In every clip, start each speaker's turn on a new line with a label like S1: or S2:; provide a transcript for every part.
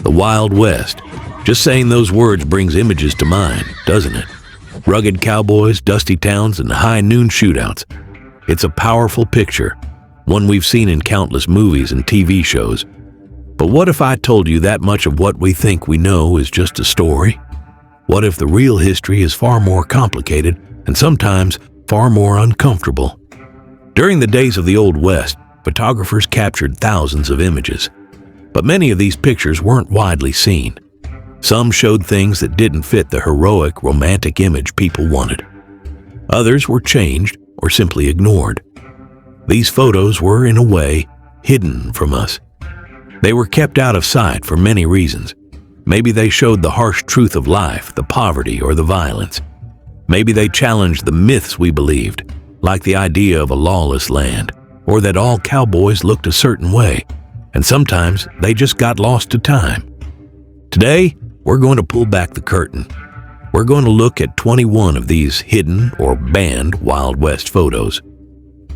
S1: The Wild West. Just saying those words brings images to mind, doesn't it? Rugged cowboys, dusty towns, and high noon shootouts. It's a powerful picture, one we've seen in countless movies and TV shows. But what if I told you that much of what we think we know is just a story? What if the real history is far more complicated and sometimes far more uncomfortable? During the days of the Old West, photographers captured thousands of images. But many of these pictures weren't widely seen. Some showed things that didn't fit the heroic, romantic image people wanted. Others were changed or simply ignored. These photos were, in a way, hidden from us. They were kept out of sight for many reasons. Maybe they showed the harsh truth of life, the poverty, or the violence. Maybe they challenged the myths we believed, like the idea of a lawless land, or that all cowboys looked a certain way, and sometimes they just got lost to time. Today, we're going to pull back the curtain. We're going to look at 21 of these hidden or banned Wild West photos.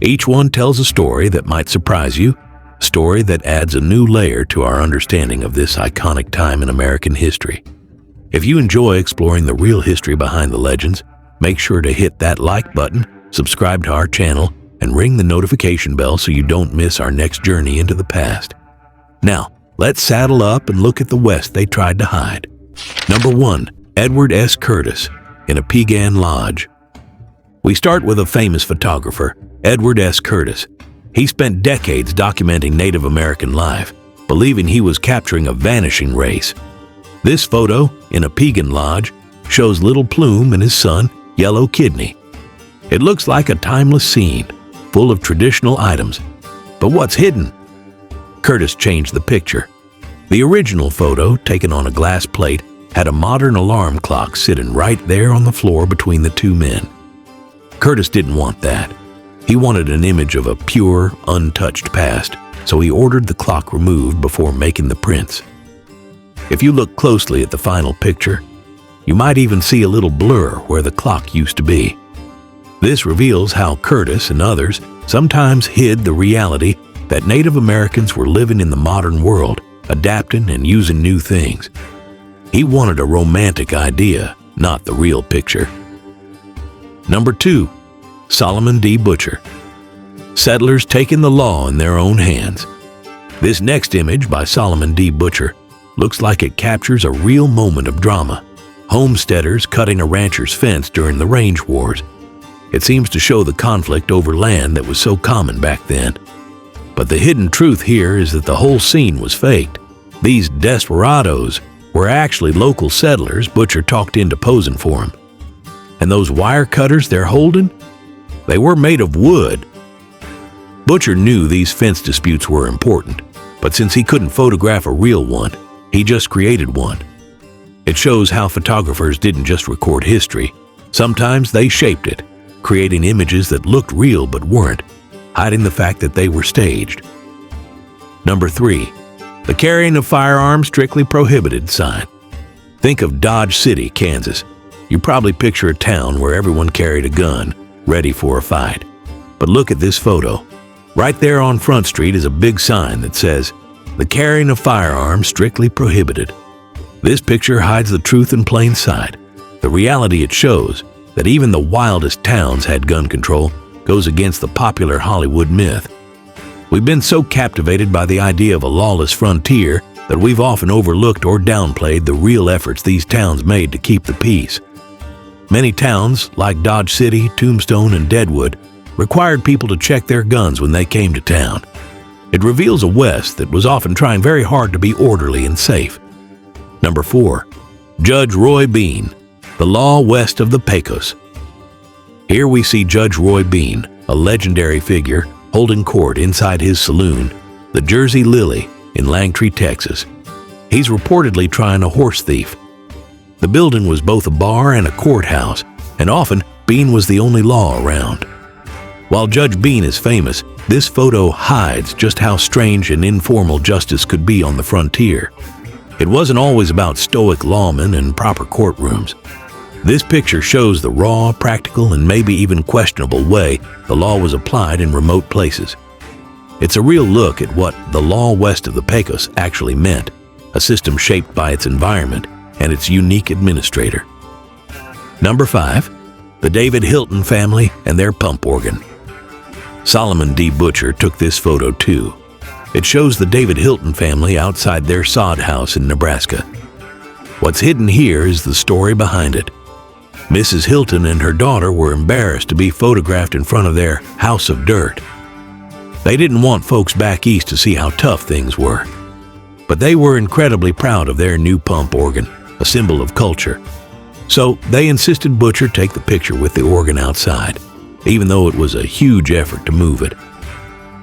S1: Each one tells a story that might surprise you, a story that adds a new layer to our understanding of this iconic time in American history. If you enjoy exploring the real history behind the legends, make sure to hit that like button, subscribe to our channel, and ring the notification bell so you don't miss our next journey into the past. Now, let's saddle up and look at the West they tried to hide. Number 1. Edward S. Curtis in a Piegan Lodge. We start with a famous photographer, Edward S. Curtis. He spent decades documenting Native American life, believing he was capturing a vanishing race. This photo, in a Piegan Lodge, shows Little Plume and his son, Yellow Kidney. It looks like a timeless scene, full of traditional items. But what's hidden? Curtis changed the picture. The original photo, taken on a glass plate, had a modern alarm clock sitting right there on the floor between the two men. Curtis didn't want that. He wanted an image of a pure, untouched past, so he ordered the clock removed before making the prints. If you look closely at the final picture, you might even see a little blur where the clock used to be. This reveals how Curtis and others sometimes hid the reality that Native Americans were living in the modern world, adapting and using new things. He wanted a romantic idea, not the real picture. Number 2. Solomon D. Butcher. Settlers taking the law in their own hands. This next image by Solomon D. Butcher looks like it captures a real moment of drama. Homesteaders cutting a rancher's fence during the range wars. It seems to show the conflict over land that was so common back then. But the hidden truth here is that the whole scene was faked. These desperados were actually local settlers Butcher talked into posing for him. And those wire cutters they're holding? They were made of wood. Butcher knew these fence disputes were important, but since he couldn't photograph a real one, he just created one. It shows how photographers didn't just record history. Sometimes they shaped it, creating images that looked real but weren't, hiding the fact that they were staged. Number 3. The carrying of firearms strictly prohibited sign. Think of Dodge City, Kansas. You probably picture a town where everyone carried a gun, ready for a fight. But look at this photo. Right there on Front Street is a big sign that says, "The carrying of firearms strictly prohibited." This picture hides the truth in plain sight. The reality it shows, that even the wildest towns had gun control, goes against the popular Hollywood myth. We've been so captivated by the idea of a lawless frontier that we've often overlooked or downplayed the real efforts these towns made to keep the peace. Many towns, like Dodge City, Tombstone, and Deadwood, required people to check their guns when they came to town. It reveals a West that was often trying very hard to be orderly and safe. Number 4. Judge Roy Bean, the law west of the Pecos. Here we see Judge Roy Bean, a legendary figure, holding court inside his saloon, the Jersey Lily, in Langtree, Texas. He's reportedly trying a horse thief. The building was both a bar and a courthouse, and often Bean was the only law around. While Judge Bean is famous, this photo hides just how strange and informal justice could be on the frontier. It wasn't always about stoic lawmen and proper courtrooms. This picture shows the raw, practical, and maybe even questionable way the law was applied in remote places. It's a real look at what the law west of the Pecos actually meant, a system shaped by its environment and its unique administrator. Number 5. The David Hilton family and their pump organ. Solomon D. Butcher took this photo too. It shows the David Hilton family outside their sod house in Nebraska. What's hidden here is the story behind it. Mrs. Hilton and her daughter were embarrassed to be photographed in front of their house of dirt. They didn't want folks back east to see how tough things were. But they were incredibly proud of their new pump organ, a symbol of culture. So they insisted Butcher take the picture with the organ outside, even though it was a huge effort to move it.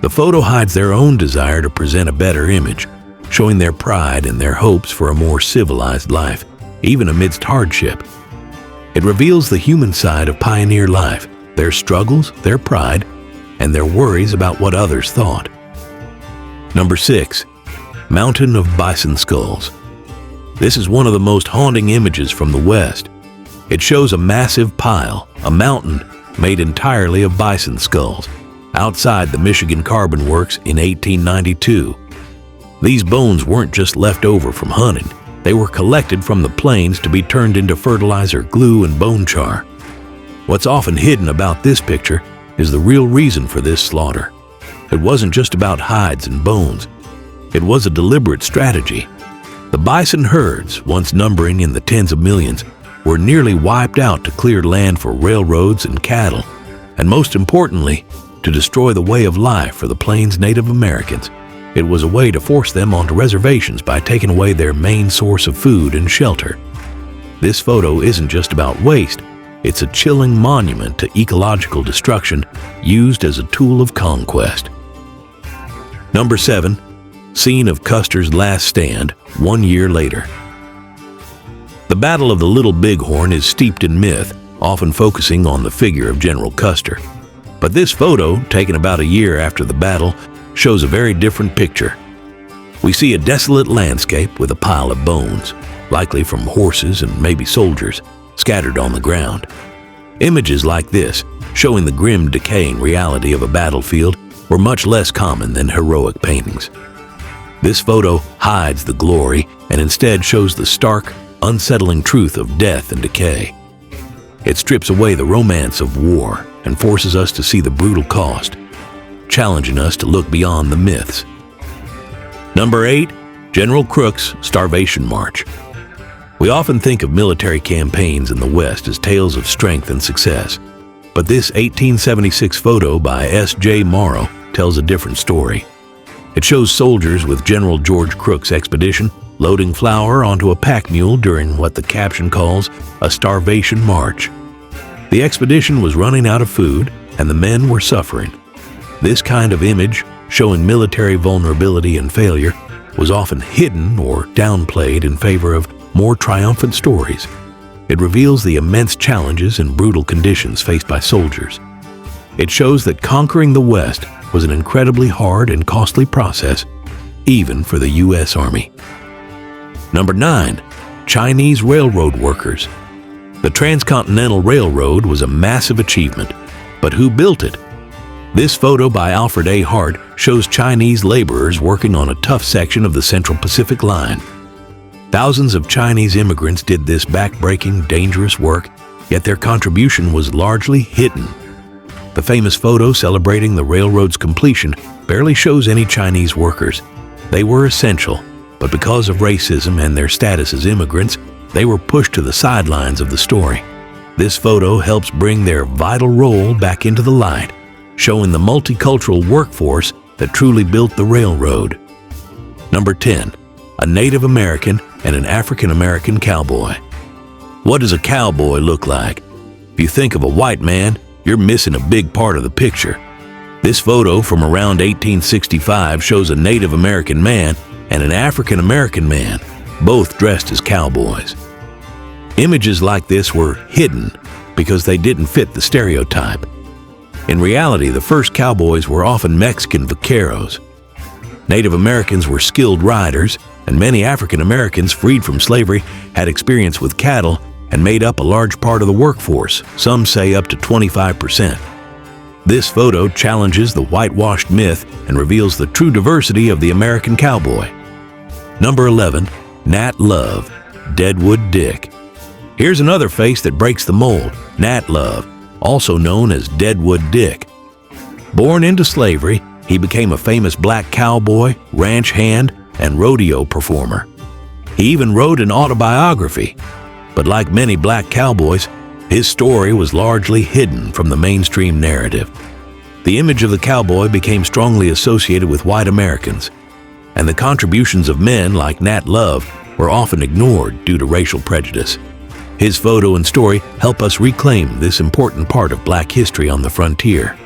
S1: The photo hides their own desire to present a better image, showing their pride and their hopes for a more civilized life, even amidst hardship. It reveals the human side of pioneer life, their struggles, their pride, and their worries about what others thought. Number 6. Mountain of Bison Skulls. This is one of the most haunting images from the West. It shows a massive pile, a mountain, made entirely of bison skulls, outside the Michigan Carbon Works in 1892. These bones weren't just left over from hunting. They were collected from the plains to be turned into fertilizer, glue, and bone char. What's often hidden about this picture is the real reason for this slaughter. It wasn't just about hides and bones. It was a deliberate strategy. The bison herds, once numbering in the tens of millions, were nearly wiped out to clear land for railroads and cattle, and most importantly, to destroy the way of life for the Plains Native Americans. It was a way to force them onto reservations by taking away their main source of food and shelter. This photo isn't just about waste, it's a chilling monument to ecological destruction used as a tool of conquest. Number 7. Scene of Custer's last stand 1 year later. The Battle of the Little Bighorn is steeped in myth, often focusing on the figure of General Custer. But this photo, taken about a year after the battle, shows a very different picture. We see a desolate landscape with a pile of bones, likely from horses and maybe soldiers, scattered on the ground. Images like this, showing the grim, decaying reality of a battlefield, were much less common than heroic paintings. This photo hides the glory and instead shows the stark, unsettling truth of death and decay. It strips away the romance of war and forces us to see the brutal cost, challenging us to look beyond the myths. Number 8. General Crook's Starvation March. We often think of military campaigns in the West as tales of strength and success, but this 1876 photo by S.J. Morrow tells a different story. It shows soldiers with General George Crook's expedition loading flour onto a pack mule during what the caption calls a starvation march. The expedition was running out of food and the men were suffering. This kind of image, showing military vulnerability and failure, was often hidden or downplayed in favor of more triumphant stories. It reveals the immense challenges and brutal conditions faced by soldiers. It shows that conquering the West was an incredibly hard and costly process, even for the U.S. Army. Number 9. Chinese railroad workers. The Transcontinental Railroad was a massive achievement, but who built it? This photo by Alfred A. Hart shows Chinese laborers working on a tough section of the Central Pacific Line. Thousands of Chinese immigrants did this back-breaking, dangerous work, yet their contribution was largely hidden. The famous photo celebrating the railroad's completion barely shows any Chinese workers. They were essential, but because of racism and their status as immigrants, they were pushed to the sidelines of the story. This photo helps bring their vital role back into the light, showing the multicultural workforce that truly built the railroad. Number 10. A Native American and an African American cowboy. What does a cowboy look like? If you think of a white man, you're missing a big part of the picture. This photo from around 1865 shows a Native American man and an African American man, both dressed as cowboys. Images like this were hidden because they didn't fit the stereotype. In reality, the first cowboys were often Mexican vaqueros. Native Americans were skilled riders, and many African Americans freed from slavery had experience with cattle and made up a large part of the workforce, some say up to 25%. This photo challenges the whitewashed myth and reveals the true diversity of the American cowboy. Number 11. Nat Love, Deadwood Dick. Here's another face that breaks the mold, Nat Love, also known as Deadwood Dick. Born into slavery, he became a famous black cowboy, ranch hand, and rodeo performer. He even wrote an autobiography, but like many black cowboys, his story was largely hidden from the mainstream narrative. The image of the cowboy became strongly associated with white Americans, and the contributions of men like Nat Love were often ignored due to racial prejudice. His photo and story help us reclaim this important part of black history on the frontier.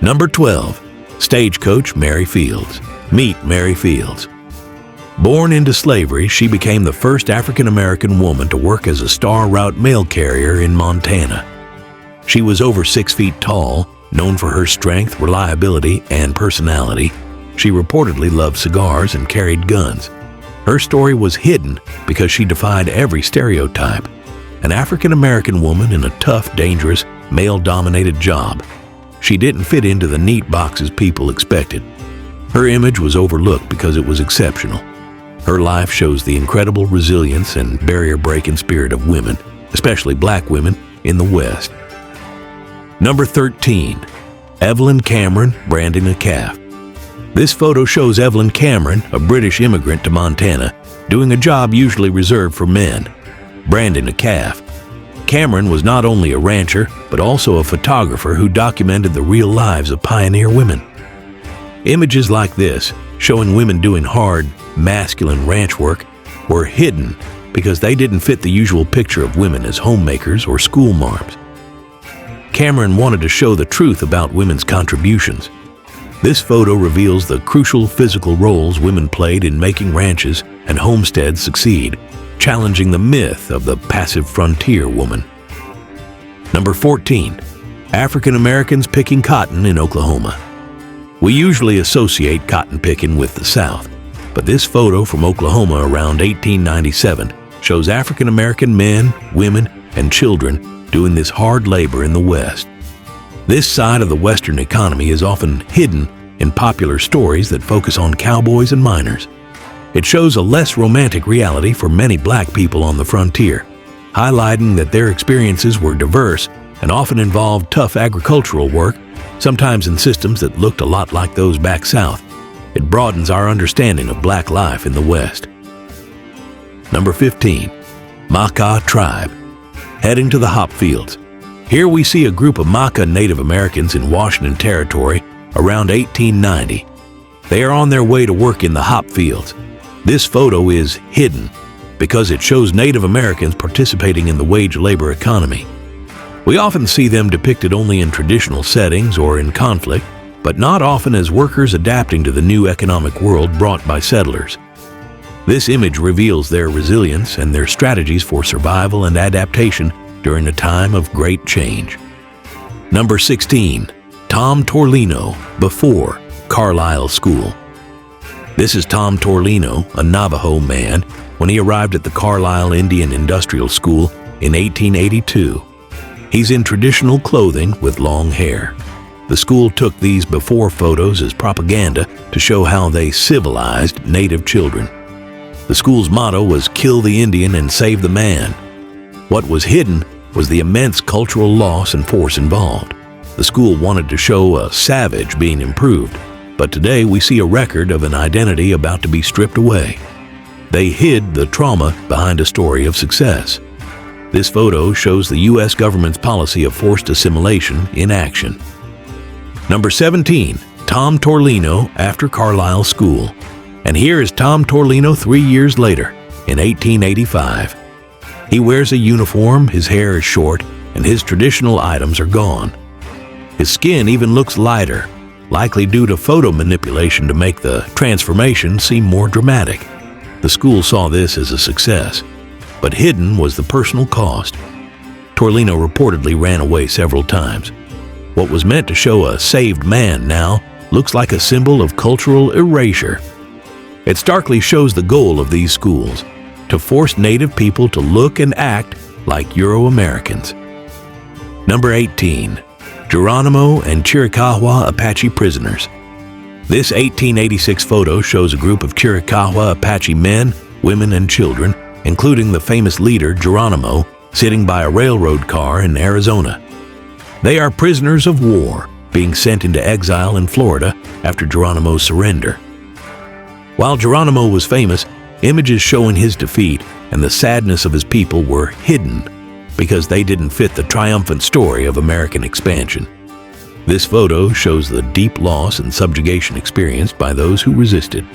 S1: Number 12. Stagecoach Mary Fields. Meet Mary Fields. Born into slavery, she became the first African-American woman to work as a star route mail carrier in Montana. She was over 6 feet tall, known for her strength, reliability, and personality. She reportedly loved cigars and carried guns. Her story was hidden because she defied every stereotype. An African-American woman in a tough, dangerous, male-dominated job. She didn't fit into the neat boxes people expected. Her image was overlooked because it was exceptional. Her life shows the incredible resilience and barrier-breaking spirit of women, especially black women, in the West. Number 13. Evelyn Cameron branding a calf. This photo shows Evelyn Cameron, a British immigrant to Montana, doing a job usually reserved for men, branding a calf. Cameron was not only a rancher, but also a photographer who documented the real lives of pioneer women. Images like this, showing women doing hard, masculine ranch work, were hidden because they didn't fit the usual picture of women as homemakers or school marms. Cameron wanted to show the truth about women's contributions. This photo reveals the crucial physical roles women played in making ranches and homesteads succeed, challenging the myth of the passive frontier woman. Number 14. African Americans picking cotton in Oklahoma. We usually associate cotton picking with the South, but this photo from Oklahoma around 1897 shows African American men, women, and children doing this hard labor in the West. This side of the Western economy is often hidden in popular stories that focus on cowboys and miners. It shows a less romantic reality for many black people on the frontier, highlighting that their experiences were diverse and often involved tough agricultural work, sometimes in systems that looked a lot like those back south. It broadens our understanding of black life in the West. Number 15. Makah Tribe. Heading to the hop fields. Here we see a group of Makah Native Americans in Washington Territory around 1890. They are on their way to work in the hop fields. This photo is hidden because it shows Native Americans participating in the wage labor economy. We often see them depicted only in traditional settings or in conflict, but not often as workers adapting to the new economic world brought by settlers. This image reveals their resilience and their strategies for survival and adaptation during a time of great change. Number 16. Tom Torlino, before Carlisle School. This is Tom Torlino, a Navajo man, when he arrived at the Carlisle Indian Industrial School in 1882. He's in traditional clothing with long hair. The school took these before photos as propaganda to show how they civilized Native children. The school's motto was "Kill the Indian and save the man." What was hidden was the immense cultural loss and force involved. The school wanted to show a savage being improved, but today we see a record of an identity about to be stripped away. They hid the trauma behind a story of success. This photo shows the U.S. government's policy of forced assimilation in action. Number 17. Tom Torlino after Carlisle School. And here is Tom Torlino 3 years later, in 1885. He wears a uniform, his hair is short, and his traditional items are gone. His skin even looks lighter, likely due to photo manipulation to make the transformation seem more dramatic. The school saw this as a success, but hidden was the personal cost. Torlino reportedly ran away several times. What was meant to show a saved man now looks like a symbol of cultural erasure. It starkly shows the goal of these schools, to force Native people to look and act like Euro-Americans. Number 18. Geronimo and Chiricahua Apache prisoners. This 1886 photo shows a group of Chiricahua Apache men, women and children, including the famous leader Geronimo, sitting by a railroad car in Arizona. They are prisoners of war, being sent into exile in Florida after Geronimo's surrender. While Geronimo was famous, images showing his defeat and the sadness of his people were hidden because they didn't fit the triumphant story of American expansion. This photo shows the deep loss and subjugation experienced by those who resisted.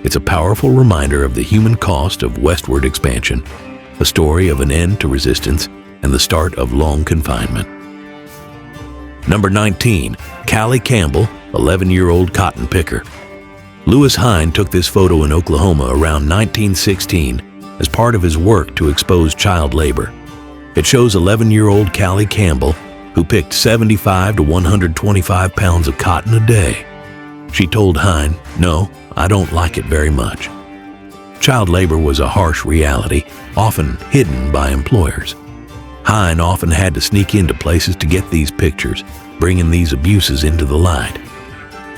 S1: It's a powerful reminder of the human cost of westward expansion, a story of an end to resistance and the start of long confinement. Number 19, Callie Campbell, 11-year-old cotton picker. Lewis Hine took this photo in Oklahoma around 1916 as part of his work to expose child labor. It shows 11-year-old Callie Campbell, who picked 75 to 125 pounds of cotton a day. She told Hine, "No, I don't like it very much." Child labor was a harsh reality, often hidden by employers. Hine often had to sneak into places to get these pictures, bringing these abuses into the light.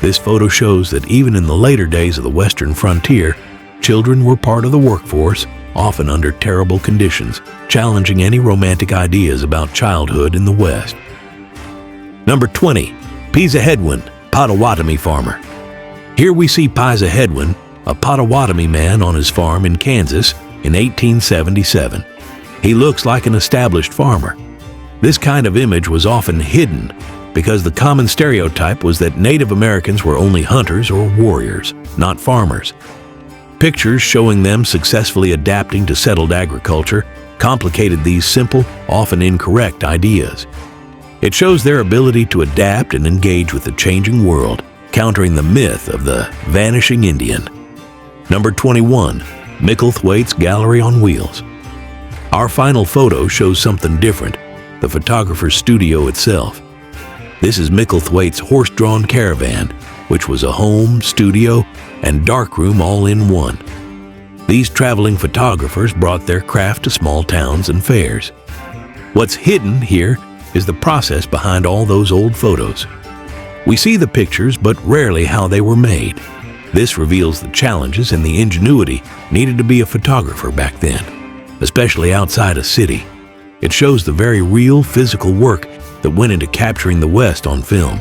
S1: This photo shows that even in the later days of the Western frontier, children were part of the workforce, often under terrible conditions, challenging any romantic ideas about childhood in the West. Number 20, Pisa Hedwin, Potawatomi farmer. Here we see Pisa Hedwin, a Potawatomi man on his farm in Kansas in 1877. He looks like an established farmer. This kind of image was often hidden because the common stereotype was that Native Americans were only hunters or warriors, not farmers. Pictures showing them successfully adapting to settled agriculture complicated these simple, often incorrect ideas. It shows their ability to adapt and engage with the changing world, countering the myth of the vanishing Indian. Number 21, Micklethwaite's Gallery on Wheels. Our final photo shows something different, the photographer's studio itself. This is Micklethwaite's horse-drawn caravan, which was a home, studio, and darkroom all in one. These traveling photographers brought their craft to small towns and fairs. What's hidden here is the process behind all those old photos. We see the pictures, but rarely how they were made. This reveals the challenges and the ingenuity needed to be a photographer back then, especially outside a city. It shows the very real physical work that went into capturing the West on film.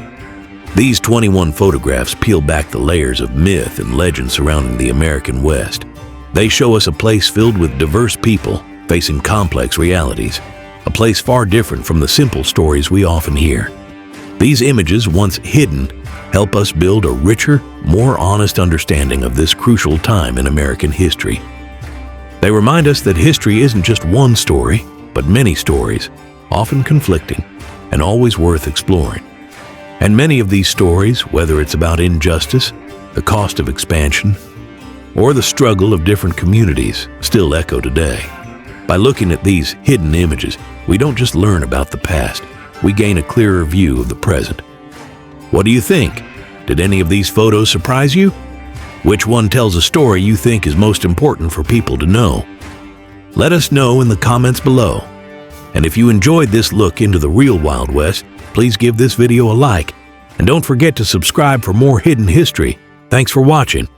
S1: These 21 photographs peel back the layers of myth and legend surrounding the American West. They show us a place filled with diverse people facing complex realities, a place far different from the simple stories we often hear. These images, once hidden, help us build a richer, more honest understanding of this crucial time in American history. They remind us that history isn't just one story, but many stories, often conflicting and always worth exploring. And many of these stories, whether it's about injustice, the cost of expansion, or the struggle of different communities, still echo today. By looking at these hidden images, we don't just learn about the past, we gain a clearer view of the present. What do you think? Did any of these photos surprise you? Which one tells a story you think is most important for people to know? Let us know in the comments below. And if you enjoyed this look into the real Wild West, please give this video a like. And don't forget to subscribe for more hidden history. Thanks for watching.